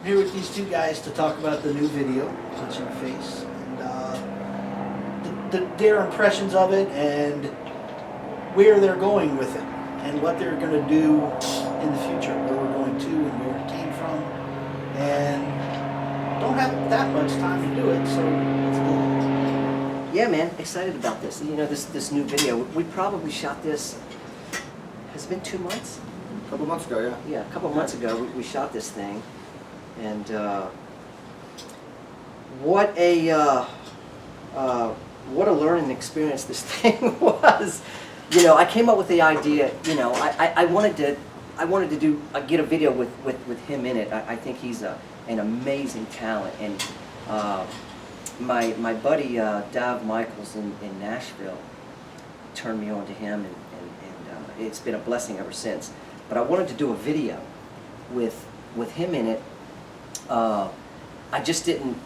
I'm here with these two guys to talk about the new video, Punching Face, and their impressions of it, and where they're going with it, and what they're going to do in the future, where we're going to and where it came from, and don't have that much time to do it, so let's do it. Yeah, man, excited about this. You know, this new video. We probably shot this. Has it been 2 months? A couple months ago, yeah. Yeah, a couple months ago we shot this thing, and what a learning experience this thing was. You know, I came up with the idea. You know, I wanted to get a video with him in it. I think he's an amazing talent, and my buddy Dav Michaels in Nashville turned me on to him, and it's been a blessing ever since. But I wanted to do a video with him in it. I just didn't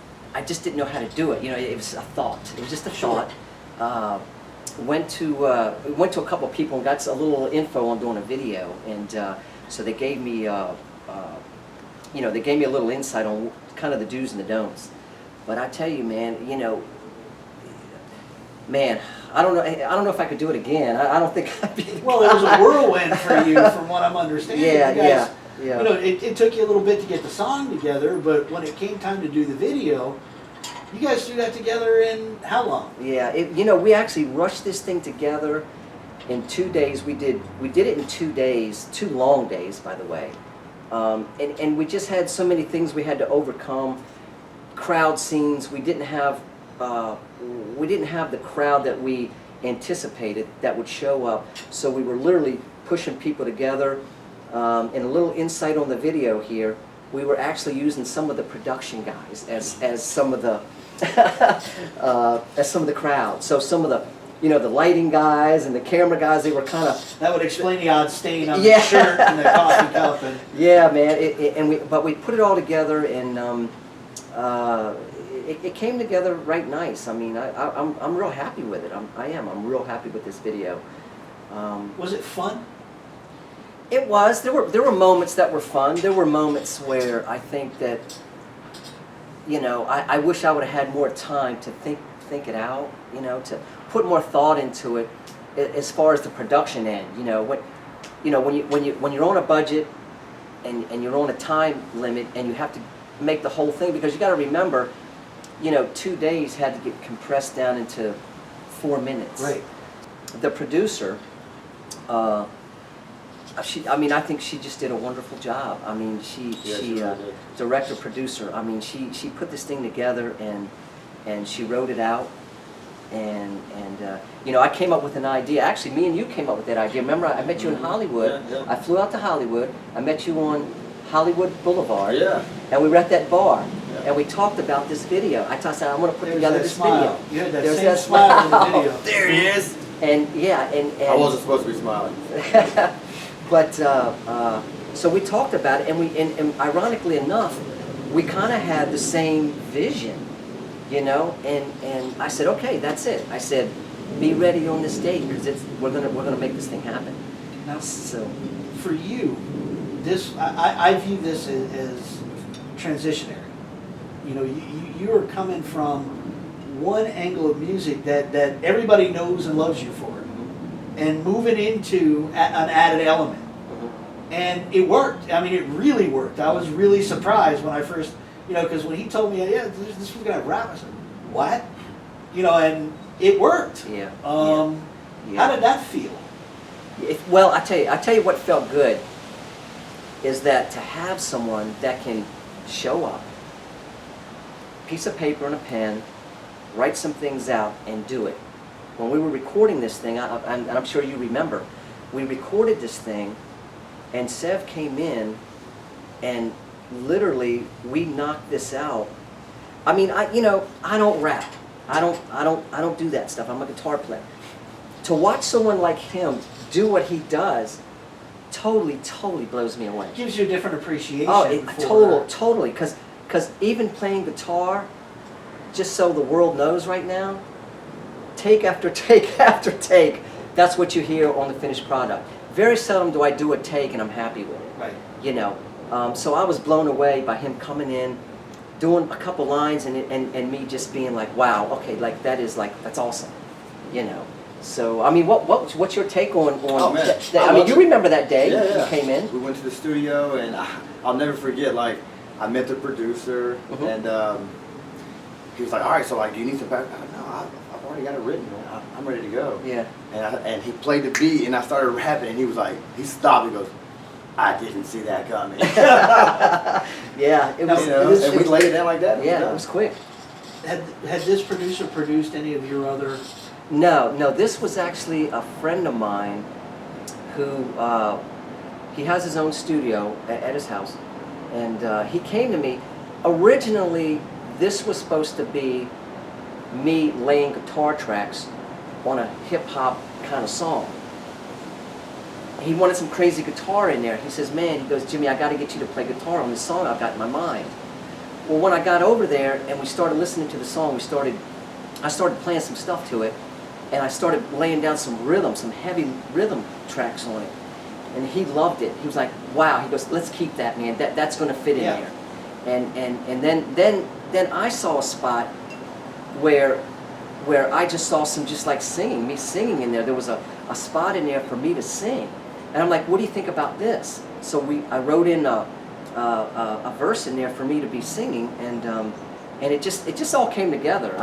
know how to do it. You know, it was a thought. It was just a thought. Went to a couple of people and got a little info on doing a video, and so they gave me you know, they gave me a little insight on kind of the do's and the don'ts. But I tell you, man, you know, man, I don't know if I could do it again. I don't think I'd be the Well, guy. it was a whirlwind for you, from what I'm understanding. Yeah, you guys, yeah. You know, it took you a little bit to get the song together, but when it came time to do the video, you guys threw that together in how long? Yeah, you know, we actually rushed this thing together in 2 days. We did it in 2 days, 2 long days, by the way. And we just had so many things we had to overcome. Crowd scenes. We didn't have the crowd that we anticipated that would show up. So we were literally pushing people together. And a little insight on the video here, we were actually using some of the production guys as some of the as some of the crowd. So some of the, you know, the lighting guys and the camera guys, they were kind of. That would explain the odd stain on Yeah. the shirt and the coffee cup. And Yeah, man. But we put it all together, and it came together right nice. I mean, I'm real happy with it. I'm real happy with this video. was it fun? It was. There were moments that were fun. There were moments where I think that, you know, I wish I would have had more time to think it out. You know, to put more thought into it, as far as the production end. You know, when you're on a budget, and you're on a time limit, and you have to make the whole thing, because you got to remember, you know, 2 days had to get compressed down into 4 minutes. Right. The producer. I mean, I think she just did a wonderful job. I mean, she really did. Director, producer. I mean, she put this thing together, and she wrote it out, and you know, I came up with an idea. Actually, me and you came up with that idea. Remember, I met you in Hollywood. Yeah. I flew out to Hollywood. I met you on Hollywood Boulevard. Yeah. And we were at that bar, Yeah. and we talked about this video. I said, I'm going to put There's together that this smile. video. You had that There's same that smile in the video. There he is. And yeah, and I wasn't supposed to be smiling. but so we talked about it, and ironically enough, we kind of had the same vision, you know. And I said, okay, that's it. I said, be ready on this date, because we're gonna make this thing happen. Now, So for you, this I view this as transitionary. You know, you are coming from one angle of music that everybody knows and loves you for, and moving into an added element. And it worked. I mean, it really worked. I was really surprised when I first, you know, because when he told me, yeah, this was going to rap, I said, what? You know, and it worked. yeah. How did that feel? Well, I tell you what felt good is that to have someone that can show up, piece of paper and a pen, write some things out, and do it. When we were recording this thing, and I'm sure you remember, we recorded this thing, and Sev came in, and literally we knocked this out. I mean, I don't rap. I don't do that stuff. I'm a guitar player. To watch someone like him do what he does, totally blows me away. Gives you a different appreciation. Oh, totally. Because even playing guitar, just so the world knows right now, take after take after take, that's what you hear on the finished product. Very seldom do I do a take and I'm happy with it. Right. You know, So I was blown away by him coming in, doing a couple lines, and me just being like, wow, okay, like that's awesome, you know. So I mean, what's your take on? Oh, man. I mean, you remember that day Yeah. you came in? We went to the studio, and I'll never forget. Like, I met the producer, and he was like, "All right, so like, do you need some back?" No, I've already got it written, man. I'm ready to go. Yeah. And he played the beat, and I started rapping, and he was like, he stopped. He goes, "I didn't see that coming." Yeah, it was. You know, and we laid it down like that. Yeah, it was quick. Had this producer produced any of your other? No, this was actually a friend of mine who, he has his own studio at his house, and he came to me. Originally, this was supposed to be me laying guitar tracks on a hip-hop kind of song. He wanted some crazy guitar in there. He says, man, he goes, Jimmy, I got to get you to play guitar on this song I've got in my mind. Well, when I got over there and we started listening to the song, I started playing some stuff to it, and I started laying down some heavy rhythm tracks on it. And he loved it. He was like, wow. He goes, let's keep that, man. That's going to fit in there. And then I saw a spot where I just saw some just like me singing in there. There was a spot in there for me to sing. And I'm like, what do you think about this? So I wrote in a verse in there for me to be singing, and it just all came together.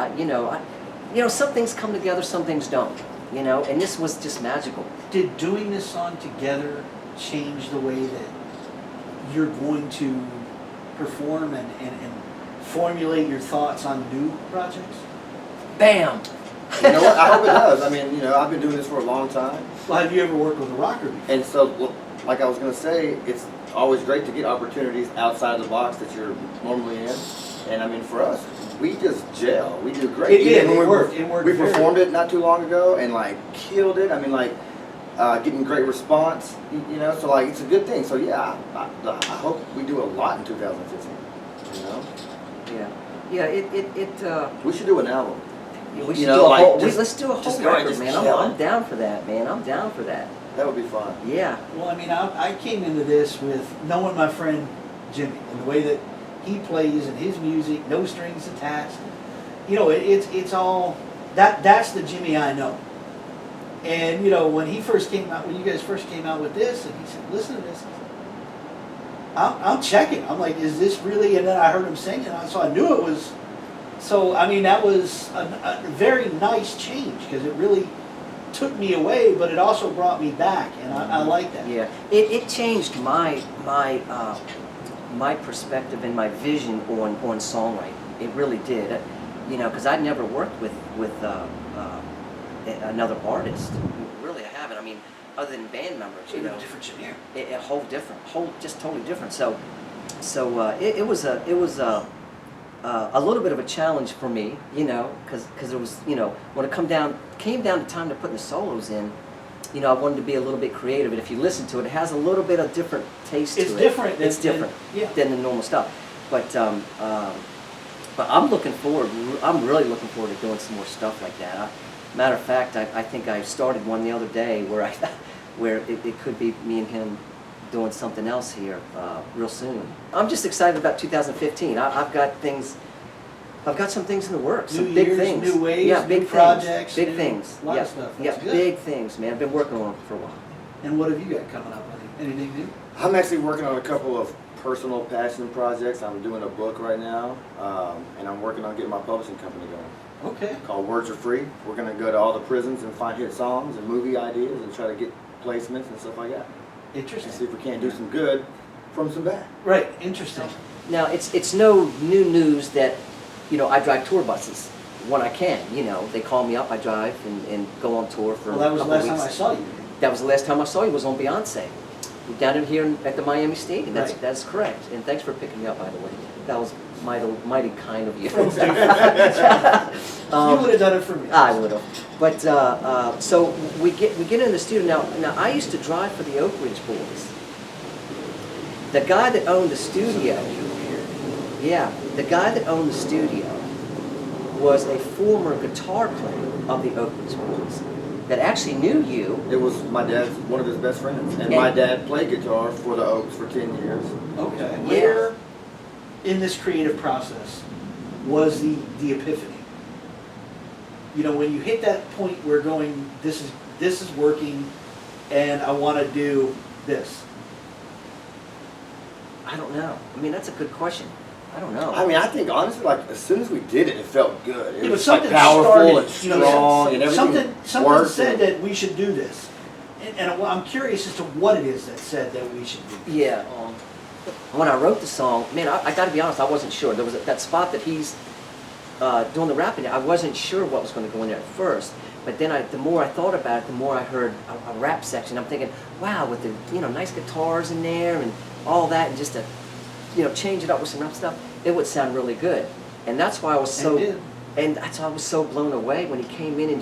Some things come together, some things don't. And this was just magical. Did doing this song together change the way that you're going to perform and formulate your thoughts on new projects? Bam! You know what? I hope it does. I mean, I've been doing this for a long time. Well, have you ever worked with a rocker before? And so, like I was going to say, it's always great to get opportunities outside the box that you're normally in. And I mean, for us, we just gel. We do great. It When worked. We performed it not too long ago and like killed it. I mean, like getting great response. So like it's a good thing. So yeah, I hope we do a lot in 2015. Yeah. We should do an album. We should do a whole. Let's do a just whole go and record, just man. chill. I'm down for that, man. I'm down for that. That would be fun. Yeah. Well, I mean, I came into this with knowing my friend Jimmy and the way that he plays and his music, no strings attached. It's all that's the Jimmy I know. And when you guys first came out with this, and he said, "Listen to this," I'm checking. I'm like, "Is this really?" And then I heard him singing, so I knew it was. So I mean, that was a very nice change because it really took me away, but it also brought me back, and I like that. Yeah. It changed my perspective and my vision on songwriting. It really did. Because I'd never worked with another artist. Really, I haven't. I mean, other than band members, It's a different genre. Just totally different. So it was a little bit of a challenge for me, because it was, when it came down to time to put the solos in, I wanted to be a little bit creative. And if you listen to it, it has a little bit of different taste to it. It's different. It's different than the normal stuff. But I'm looking forward. I'm really looking forward to doing some more stuff like that. Matter of fact, I think I started one the other day where it could be me and him doing something else here real soon. I'm just excited about 2015. I've got some things in the works. Some big things. New waves, yeah, big new projects, big things. A lot of stuff. That's good. Big things, man. I've been working on it for a while. And what have you got coming up? Anything new? I'm actually working on a couple of personal passion projects. I'm doing a book right now, and I'm working on getting my publishing company going. Okay. Called Words Are Free. We're going to go to all the prisons and find hit songs and movie ideas and try to get placements and stuff like that. Interesting. And see if we can't do some good from some bad. Right. Interesting. Now, it's no new news that, I drive tour buses when I can. They call me up, I drive and go on tour for Well, that was a the couple last time I weeks. saw you. That was the last time I saw you, was on Beyonce. Down in here at the Miami Stadium. Right. That's correct. And thanks for picking me up, by the way. That was mighty kind of you. You would have done it for me. I would have. But so we get in the studio now. I used to drive for the Oak Ridge Boys. The guy that owned the studio, was a former guitar player of the Oak Ridge Boys. that actually knew you. It was my dad's, one of his best friends. And Yeah. my dad played guitar for the Oaks for 10 years. Okay. Yeah. Where in this creative process was the epiphany? You know, when you hit that point where going, this is working, and I want to do this. I don't know. I mean, that's a good question. I don't know. I mean, I think honestly, like as soon as we did it, it felt good. It You know, was like something powerful started, and you know, strong and everything something worked. said that we should do this, and I'm curious as to what it is that said that we should do this. Yeah. When I wrote the song, man, I got to be honest, I wasn't sure. There was that spot that he's doing the rapping. I wasn't sure what was going to go in there at first. But then the more I thought about it, the more I heard a rap section. I'm thinking, wow, with the nice guitars in there and all that, and just to change it up with some rap stuff, it would sound really good. And that's why I was so And it did. and that's why I was so blown away when he came in and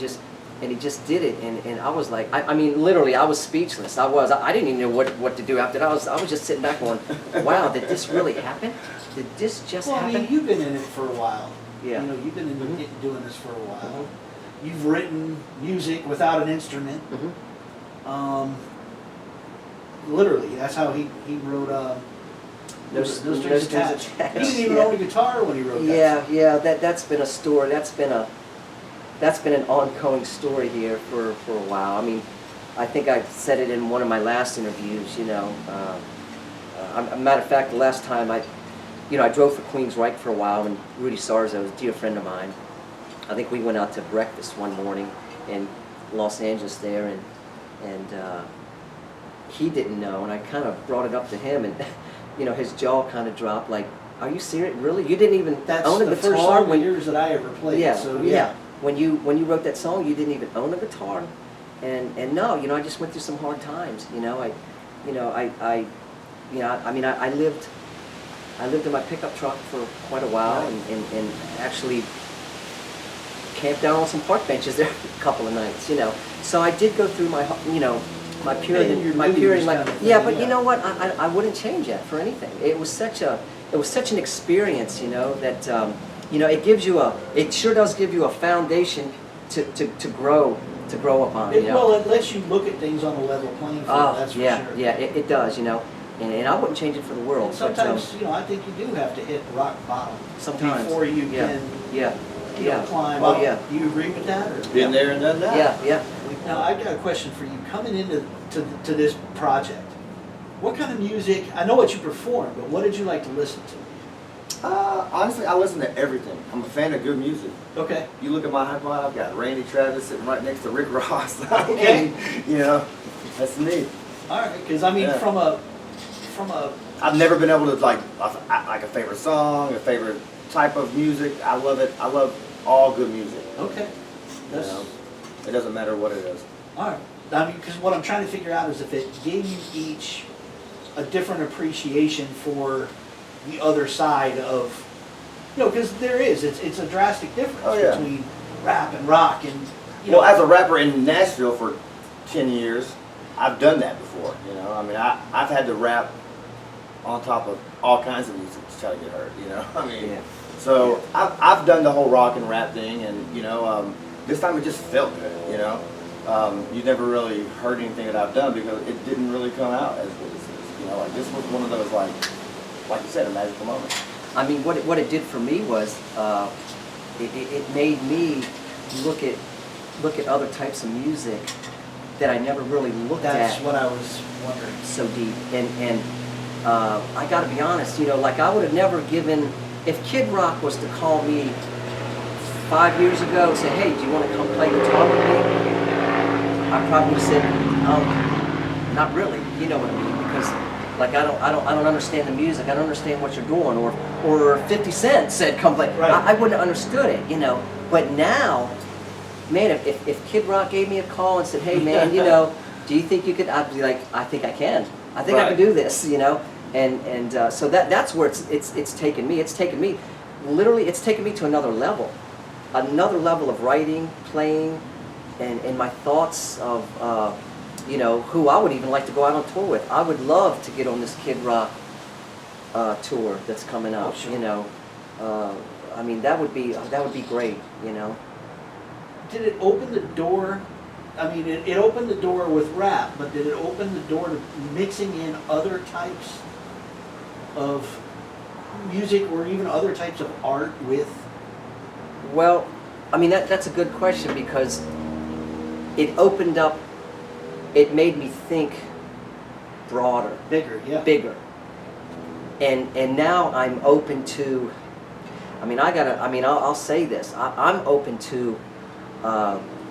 he just did it. And I was like, I mean, literally, I was speechless. I didn't even know what to do after that. I was just sitting back going, wow, did this really happen? Did this just Well, I happen? mean, you've been in it for a while. Yeah. You know, you've been Mhm. doing this for a while. You've written music without an instrument. Mhm. Literally, that's how he wrote. No strings attached. He didn't even Yeah. own a guitar when he wrote that. Yeah, that's been a story. That's been an ongoing story here for a while. I mean, I think I said it in one of my last interviews. Matter of fact, the last time I drove for Queens Ryke for a while, and Rudy Sarzo, a dear friend of mine, I think we went out to breakfast one morning in Los Angeles there, and he didn't know, and I kind of brought it up to him, and his jaw kind of dropped, like, "Are you serious? Really? You didn't even That's own a the guitar first song when of yours that I ever played. yeah, So yeah. When you wrote that song, you didn't even own a guitar, and no, I just went through some hard times. I lived in my pickup truck for quite a while, Right. and actually camped down on some park benches there a couple of nights. So I did go through my period, And your my moods period, like kind of thing, yeah. But yeah. you know what? I wouldn't change that for anything. It was such an experience, that it sure does give you a foundation to grow upon. Well, it lets you look at things on a level playing field. Oh, That's for yeah, sure. yeah, it does, and I wouldn't change it for the world. And but, sometimes, I think you do have to hit rock bottom Sometimes. before you Yeah. can yeah, yeah, climb Oh, up. yeah. Do you agree with that? Or? Been there and done that. yeah. Now, I've got a question for you. Coming into to this project, what kind of music? I know what you perform, but what did you like to listen to? Honestly, I listen to everything. I'm a fan of good music. Okay. You look at my iPod, I've got Randy Travis sitting right next to Rick Ross. Okay. That's me. All right, because I mean, Yeah. from a I've never been able to like a favorite song, a favorite type of music. I love it. I love all good music. okay, that's It doesn't matter what it is. all right. I mean, because what I'm trying to figure out is if it gave you each a different appreciation for the other side of, because there is. It's a drastic difference Oh, yeah. between rap and rock, and Well, as a rapper in Nashville for 10 years, I've done that before. I mean, I've had to rap on top of all kinds of music to try to get heard. I mean, Yeah. so I've done the whole rock and rap thing, and this time it just felt good. You never really heard anything that I've done because it didn't really come out as good as this. Like this was one of those like you said, a magical moment. I mean, what it did for me was it made me look at other types of music that I never really looked that's at what I was wondering. so deep. And I got to be honest, like I would have never given, if Kid Rock was to call me 5 years ago and say, hey, do you want to come play guitar with me? I probably would have said, not really. You know what I mean? Because like I don't understand the music. I don't understand what you're doing. Or 50 Cent said, come play. Right. I wouldn't have understood it. But now, man, if Kid Rock gave me a call and said, hey, man, do you think you could? I'd be like, I think I can. I think I can do this. And so that's where it's taken me. It's taken me, literally, it's taken me to another level of writing, playing, and my thoughts of who I would even like to go out on tour with. I would love to get on this Kid Rock tour that's coming up. Oh, sure. I mean that would be great. Did it open the door I mean, it opened the door with rap, but did it open the door to mixing in other types of music or even other types of art with? Well, I mean, that's a good question because it opened up, it made me think broader, Bigger, yeah. bigger. And now I'm open to, I mean, I'll say this, I'm open to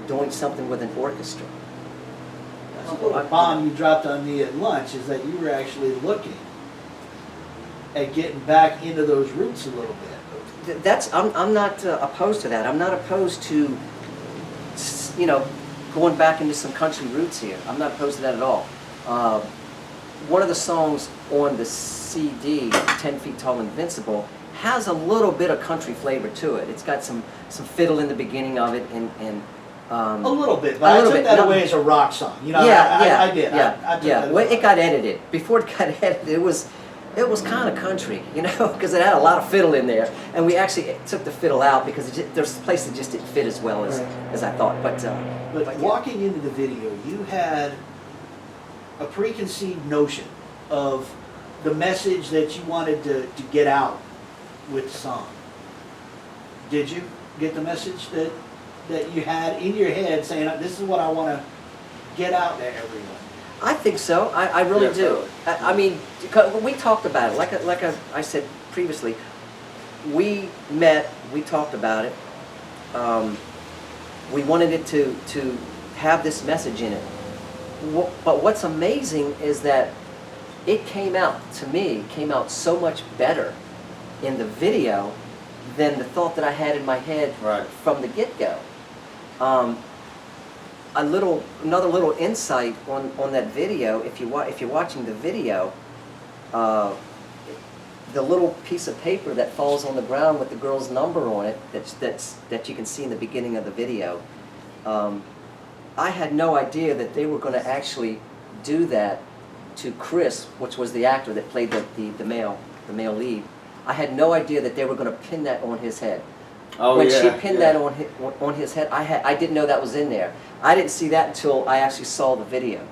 doing something with an orchestra. That's a little bomb you dropped on me at lunch, is that you were actually looking at getting back into those roots a little bit. I'm not opposed to that. I'm not opposed to, you know, going back into some country roots here. I'm not opposed to that at all. One of the songs on the CD, 10 Feet Tall Invincible, has a little bit of country flavor to it. It's got some fiddle in the beginning of it, and A little bit, but I took that away as a rock song. You know, I did. I took that Well, away. it got edited. Before it got edited, it was kind of country, you know, because it had a lot of fiddle in there, and we actually took the fiddle out because there's a place that just didn't fit as well as I thought. But yeah. Walking into the video, you had a preconceived notion of the message that you wanted to get out with the song. Did you get the message that you had in your head saying, this is what I want to get out to everyone? I think so. I really do. I mean, we talked about it. Like I said previously, we met. We talked about it. We wanted it to have this message in it. But what's amazing is that it came out so much better in the video than the thought that I had in my head from the get-go. Another little insight on that video. If you're watching the video, the little piece of paper that falls on the ground with the girl's number on it, that you can see in the beginning of the video. I had no idea that they were going to actually do that to Chris, which was the actor that played the male lead. I had no idea that they were going to pin that on his head. When she pinned that on his head, I didn't know that was in there. I didn't see that until I actually saw the video.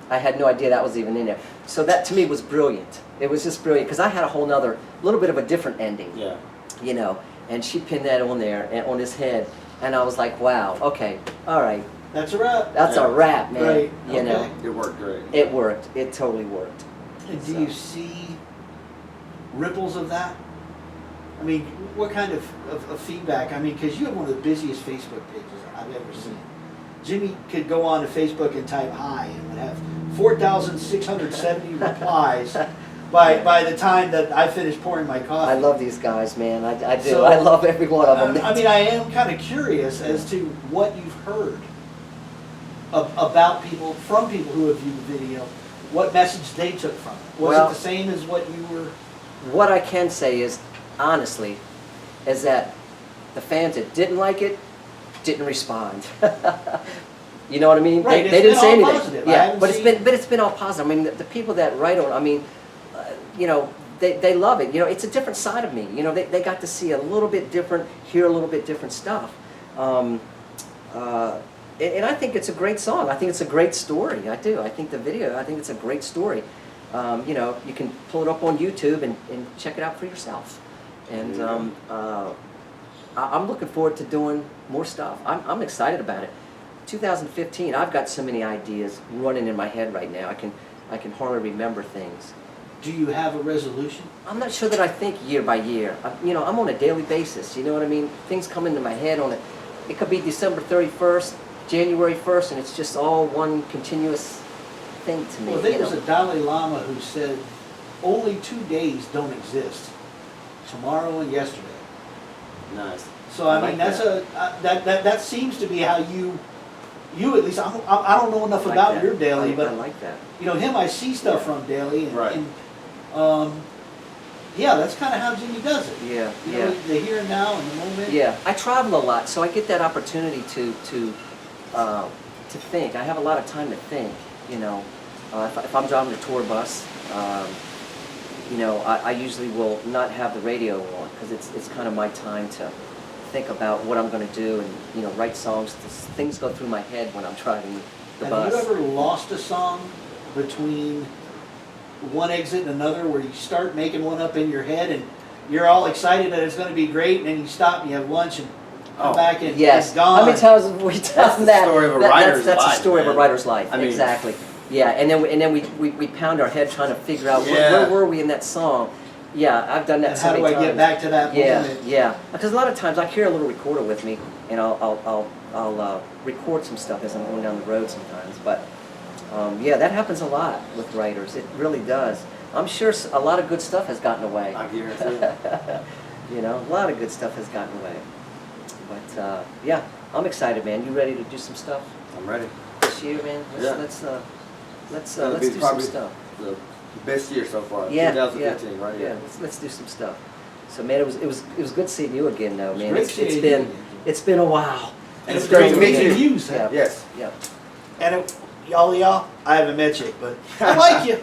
I had no idea that was even in there. So that to me was brilliant. It was just brilliant because I had a whole little bit of a different ending. Yeah. You know, and she pinned that on there and on his head, and I was like, wow, okay, all right. That's a wrap. That's a wrap, man. Right. You know, it worked great. It worked. It totally worked. And do you see ripples of that? I mean, what kind of feedback? I mean, because you have one of the busiest Facebook pages I've ever seen. Jimmy could go on to Facebook and type hi and would have 4,670 replies by the time that I finished pouring my coffee. I love these guys, man. I do. So, I love every one of them. I mean, I am kind of curious as to what you've heard about people, from people who have viewed the video, what message they took from it. Was it the same as what you were? What I can say is, honestly, is that the fans that didn't like it didn't respond. You know what I mean? Right, they didn't say anything. Positive. Yeah, but it's been all positive. I mean, the people that write on, I mean, you know, they love it. You know, it's a different side of me. You know, they got to see a little bit different, hear a little bit different stuff. And I think it's a great song. I think it's a great story. I do. I think the video, I think it's a great story. You know, you can pull it up on YouTube and check it out for yourself. And I'm looking forward to doing more stuff. I'm excited about it. 2015, I've got so many ideas running in my head right now. I can hardly remember things. Do you have a resolution? I'm not sure that I think year by year. You know, I'm on a daily basis. You know what I mean? Things come into my head on it. It could be December 31st, January 1st, and it's just all one continuous thing to me. Well, there was a Dalai Lama who said, only 2 days don't exist, tomorrow and yesterday. Nice. So I mean, that's that seems to be how you at least, I don't know enough about your daily, but I like that. You know, him, I see stuff from daily, and, right. Yeah, that's kind of how Jimmy does it. Yeah, you know, the here and now and the moment. Yeah, I travel a lot, so I get that opportunity to think. I have a lot of time to think. You know, if I'm driving a tour bus, you know, I usually will not have the radio on because it's kind of my time to think about what I'm going to do and, you know, write songs. Things go through my head when I'm driving the bus. Have you ever lost a song between one exit and another, where you start making one up in your head and you're all excited that it's going to be great, and then you stop and you have lunch and come back and Yes. it's gone? How many times have we done that? story of a writer's that's life, the story of a man. writer's life. I mean- Exactly. Yeah, and then we pound our head trying to figure out Yeah. where were we in that song. Yeah, I've done that And so how do many I times. get back to that Yeah, moment? yeah. Because a lot of times I carry a little recorder with me, and I'll record some stuff as I'm going down the road sometimes. But yeah, that happens a lot with writers. It really does. I'm sure a lot of good stuff has gotten away. I guarantee it. You know, a lot of good stuff has gotten away. But yeah, I'm excited, man. You ready to do some stuff I'm ready. this year, man? Yeah. Let's It'll do be some probably stuff. The best year so far. Yeah, 2015, right Yeah, here. let's do some stuff. So man, it was good seeing you again, though, man. great It's seeing you been again. it's been a while. And it's It's great great to meet meeting you. you, Seth. Yeah. Yes. Yeah. And y'all, I haven't met you, but I like you.